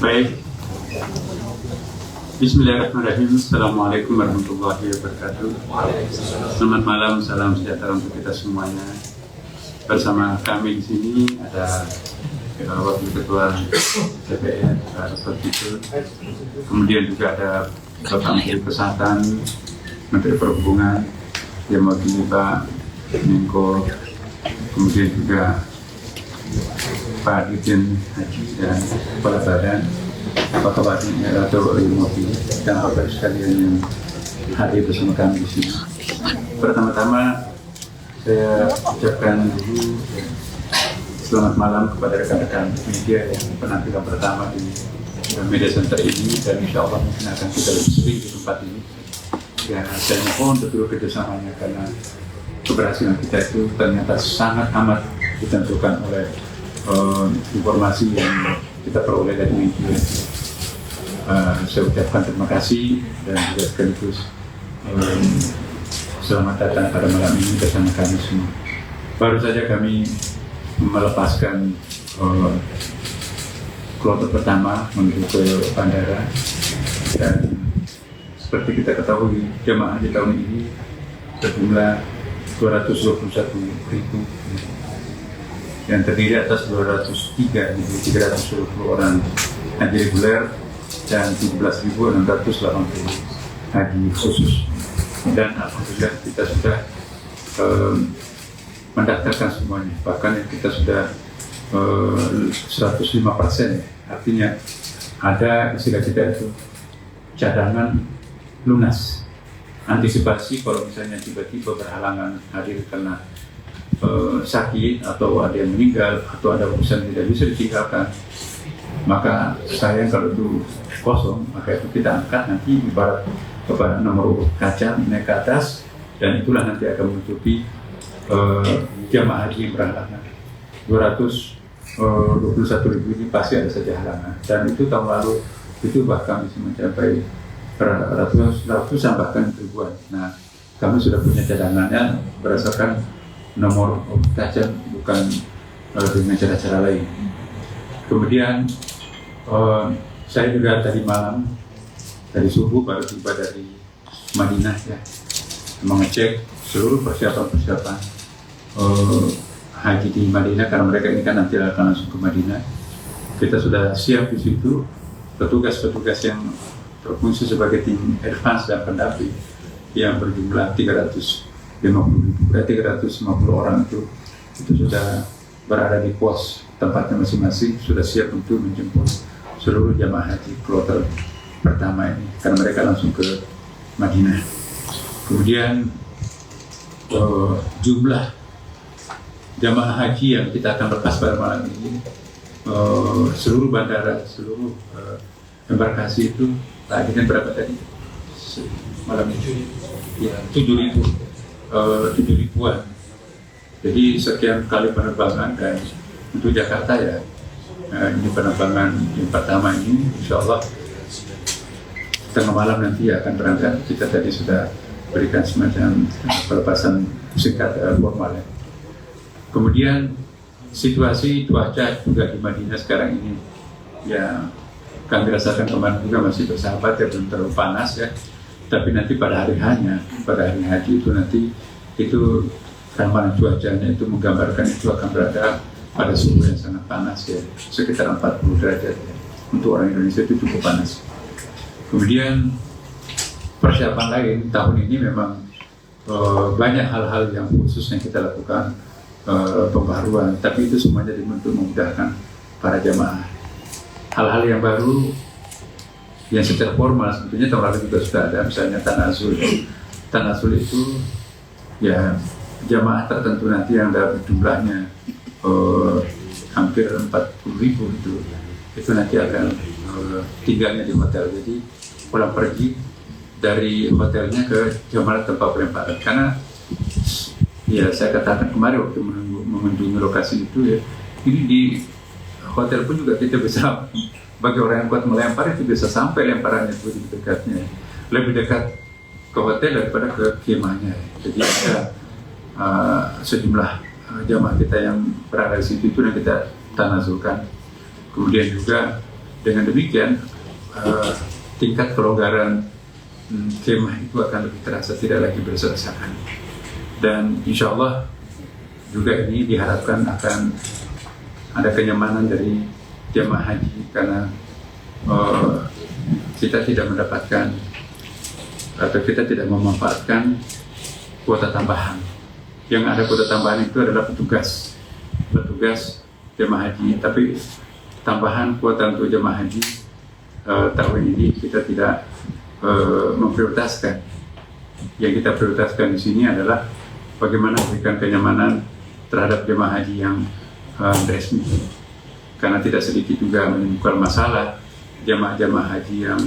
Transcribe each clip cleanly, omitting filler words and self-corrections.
Baik. Bismillahirrahmanirrahim. Assalamualaikum warahmatullahi wabarakatuh. Selamat malam, salam sejahtera untuk kita semuanya. Bersama kami di sini ada Wakil Ketua DPR, Dr. Titul. Kemudian juga ada Bapak Menteri Kesehatan, Menteri Perhubungan, yang mewakili Pak Menko, kemudian juga Pak Dirjen Haji dan Kepala Badan, Pak Kabati atau Mobil, dan Bapak sekalian yang hadir bersama kami di sini. Pertama-tama saya ucapkan dulu selamat malam kepada rekan-rekan media yang penampilan pertama di media center ini, dan insya Allah mungkin akan kita lebih sering di tempat ini. Ya, saya mohon betul kerjasamanya karena keberhasilan kita itu ternyata sangat amat ditentukan oleh informasi yang kita peroleh dari media. Saya ucapkan terima kasih dan juga sekaligus selamat datang pada malam ini bersama kami semua. Baru saja kami melepaskan kloter pertama menuju ke bandara, dan seperti kita ketahui jemaah di tahun ini sejumlah 221.000 yang terdiri atas 203.320 orang haji reguler dan 17.680 haji khusus. Dan alhamdulillah kita sudah mendaftarkan semuanya, bahkan kita sudah 105%. Artinya ada istilah kita itu cadangan lunas, antisipasi kalau misalnya tiba-tiba berhalangan hadir karena sakit atau ada yang meninggal atau ada urusan tidak bisa ditinggalkan, maka sayang kalau itu kosong, maka itu kita angkat nanti ibarat kepada nomor kaca naik ke atas, dan itulah nanti akan menutupi jamaah haji yang berhalangan. 221.000 ini pasti ada saja halangan, dan itu tahun lalu itu bahkan bisa mencapai ratusan bahkan ribuan. Nah, kami sudah punya cadangannya berdasarkan nomor kaca, bukan dengan cara-cara lain. Kemudian saya juga tadi malam, dari subuh baru tiba dari Madinah ya, mengecek seluruh persiapan haji di Madinah, karena mereka ini kan nanti akan langsung ke Madinah. Kita sudah siap di situ, petugas-petugas yang berfungsi sebagai tim advance dan pendamping yang berjumlah 350 orang itu sudah berada di pos tempatnya masing-masing, sudah siap untuk menjemput seluruh jamaah haji kloter pertama ini, karena mereka langsung ke Madinah. Kemudian jumlah jamaah haji yang kita akan lepas pada malam ini, seluruh bandara, seluruh embarkasi itu targetnya berapa tadi? Malam ini ya 7.000-an. Jadi sekian kali penerbangan, dan untuk Jakarta ya ini penerbangan yang pertama ini, insya Allah tengah malam nanti akan berangkat. Kita tadi sudah berikan semacam pelepasan singkat formal ya. Kemudian situasi cuaca juga di Madinah sekarang ini ya kami rasakan kemarin juga masih bersahabat ya, belum terlalu panas ya. Tapi nanti pada hari haji itu nanti itu ramalan cuacanya itu menggambarkan itu akan berada pada suhu yang sangat panas ya, sekitar 40 derajat ya. Untuk orang Indonesia itu cukup panas. Kemudian persiapan lain tahun ini memang banyak hal-hal yang khusus yang kita lakukan, pembaruan, tapi itu semuanya untuk memudahkan para jamaah. Hal-hal yang baru yang secara formal sebetulnya tahun lalu juga sudah ada, misalnya tanazul. Tanazul itu ya jamaah tertentu nanti yang ada jumlahnya hampir 40.000 itu nanti akan tinggalnya di hotel. Jadi pulang pergi dari hotelnya ke jamaah tempat penempatan. Karena ya saya katakan kemarin waktu mengunjungi lokasi itu ya, ini di hotel pun juga kita bisa, bagi orang yang kuat melempar itu bisa sampai lemparannya itu di dekatnya, lebih dekat ke hotel daripada ke kemahnya. Jadi ada sejumlah jamaah kita yang berada di situ itu yang kita tanazulkan. Kemudian juga Dengan demikian tingkat kelonggaran kemah itu akan lebih terasa, tidak lagi bersesakan. Dan insya Allah juga ini diharapkan akan ada kenyamanan dari jemaah haji, karena kita tidak mendapatkan atau kita tidak memanfaatkan kuota tambahan. Yang ada kuota tambahan itu adalah petugas jemaah haji, tapi tambahan kuota untuk jemaah haji tahun ini kita tidak memprioritaskan. Yang kita prioritaskan di sini adalah bagaimana memberikan kenyamanan terhadap jemaah haji yang resmi, karena tidak sedikit juga menimbulkan masalah jemaah haji yang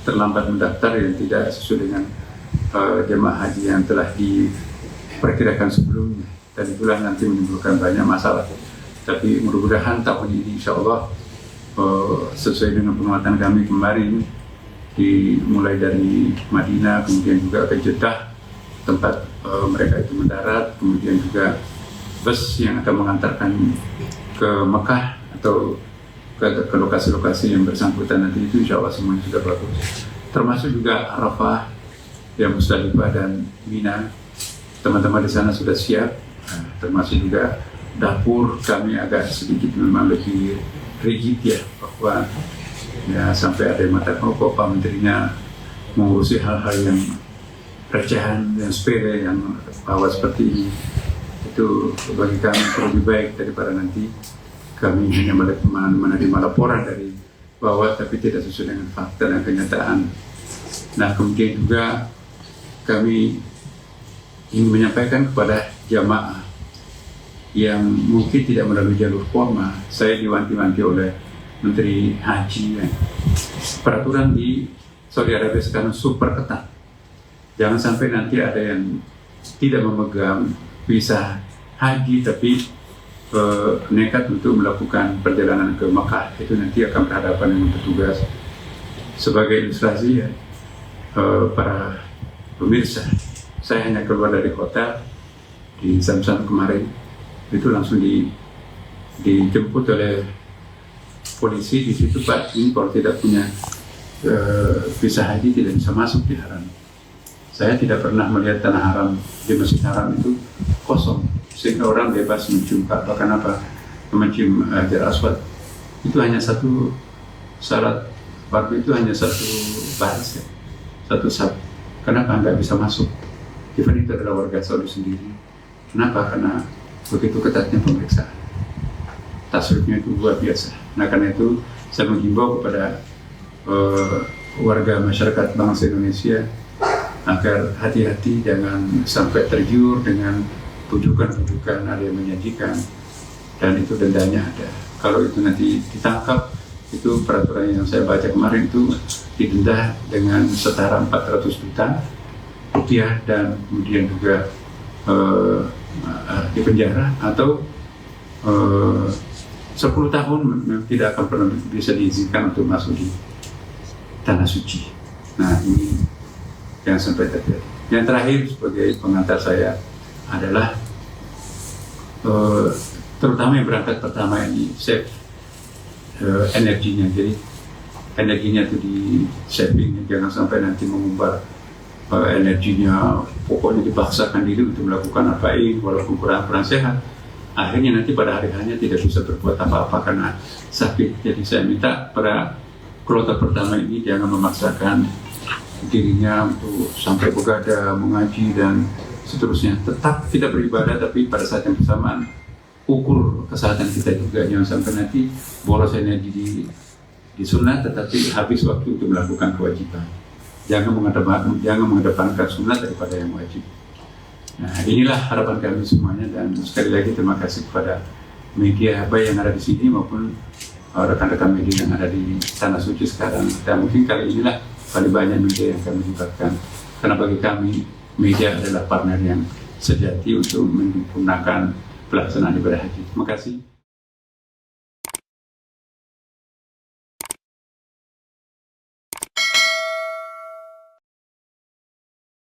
terlambat mendaftar yang tidak sesuai dengan jemaah haji yang telah diperkirakan sebelumnya, dan itulah nanti menimbulkan banyak masalah. Tapi mudah-mudahan tahun ini insya Allah sesuai dengan pengamatan kami kemarin, dimulai dari Madinah, kemudian juga ke Jeddah tempat mereka itu mendarat, kemudian juga bus yang akan mengantarkan ke Mekah atau ke lokasi-lokasi yang bersangkutan nanti, itu insya Allah semuanya sudah bagus. Termasuk juga Arafah, yang Musdalifah dan Mina, teman-teman di sana sudah siap. Termasuk juga dapur kami agak sedikit memang lebih rigid ya, bahwa ya sampai ada yang mengatakan kok Pak Menterinya mengurusi hal-hal yang recehan, yang sepele, yang bawah seperti ini. Itu bagi kami lebih baik daripada nanti kami hanya menerima laporan dari bawah tapi tidak sesuai dengan fakta dan kenyataan. Nah, kemudian juga kami ingin menyampaikan kepada jamaah yang mungkin tidak melalui jalur formal. Saya diwanti-wanti oleh Menteri Haji ya. Peraturan di Saudi Arabia sekarang super ketat. Jangan sampai nanti ada yang tidak memegang visa haji tapi nekat untuk melakukan perjalanan ke Makkah. Itu nanti akan berhadapan dengan petugas. Sebagai ilustrasi ya, para pemirsa, saya hanya keluar dari hotel di Zamzam kemarin, itu langsung dijemput oleh polisi di situ. Pak, ini kalau tidak punya visa haji tidak bisa masuk di haram. Saya tidak pernah melihat tanah haram di Masjid Haram itu kosong, sehingga orang bebas mencium Ka'bah. Kenapa? Mencium Hajar Aswad. Itu hanya satu syarat, waktu itu hanya satu baris ya, satu sab. Kenapa nggak bisa masuk? Even itu adalah warga Saudi sendiri. Kenapa? Karena begitu ketatnya pemeriksaan. Tasrifnya itu luar biasa. Nah, karena itu saya menghimbau kepada warga masyarakat bangsa Indonesia agar hati-hati, jangan sampai tergiur dengan bujukan-bujukan ada yang menyajikan, dan itu dendanya ada. Kalau itu nanti ditangkap, itu peraturan yang saya baca kemarin itu didenda dengan setara 400 juta rupiah, dan kemudian juga di penjara atau 10 tahun tidak akan pernah bisa diizinkan untuk masuk di tanah suci. Nah, ini yang sampai terjadi. Yang terakhir sebagai pengantar saya adalah terutama yang berangkat pertama ini save energinya. Jadi energinya itu di saving, jangan sampai nanti mengumbar energinya, pokoknya dipaksakan diri untuk melakukan apa ini walaupun kurang sehat. Akhirnya nanti pada hari hanya tidak bisa berbuat apa-apa karena sakit. Jadi saya minta pada kloter pertama ini jangan memaksakan dirinya untuk sampai begadang, mengaji dan seterusnya. Tetap kita beribadah, tapi pada saat yang bersamaan ukur kesehatan kita juga, jangan sampai nanti boros energi di sunat tetapi habis waktu untuk melakukan kewajiban. Jangan mengedepankan sunat daripada yang wajib. Nah, inilah harapan kami semuanya, dan sekali lagi terima kasih kepada media baik yang ada di sini maupun rekan-rekan media yang ada di Tanah Suci sekarang. Dan mungkin kali inilah paling banyak media yang kami libatkan, karena bagi kami media adalah partner yang sejati untuk menyempurnakan pelaksanaan ibadah haji. Terima kasih.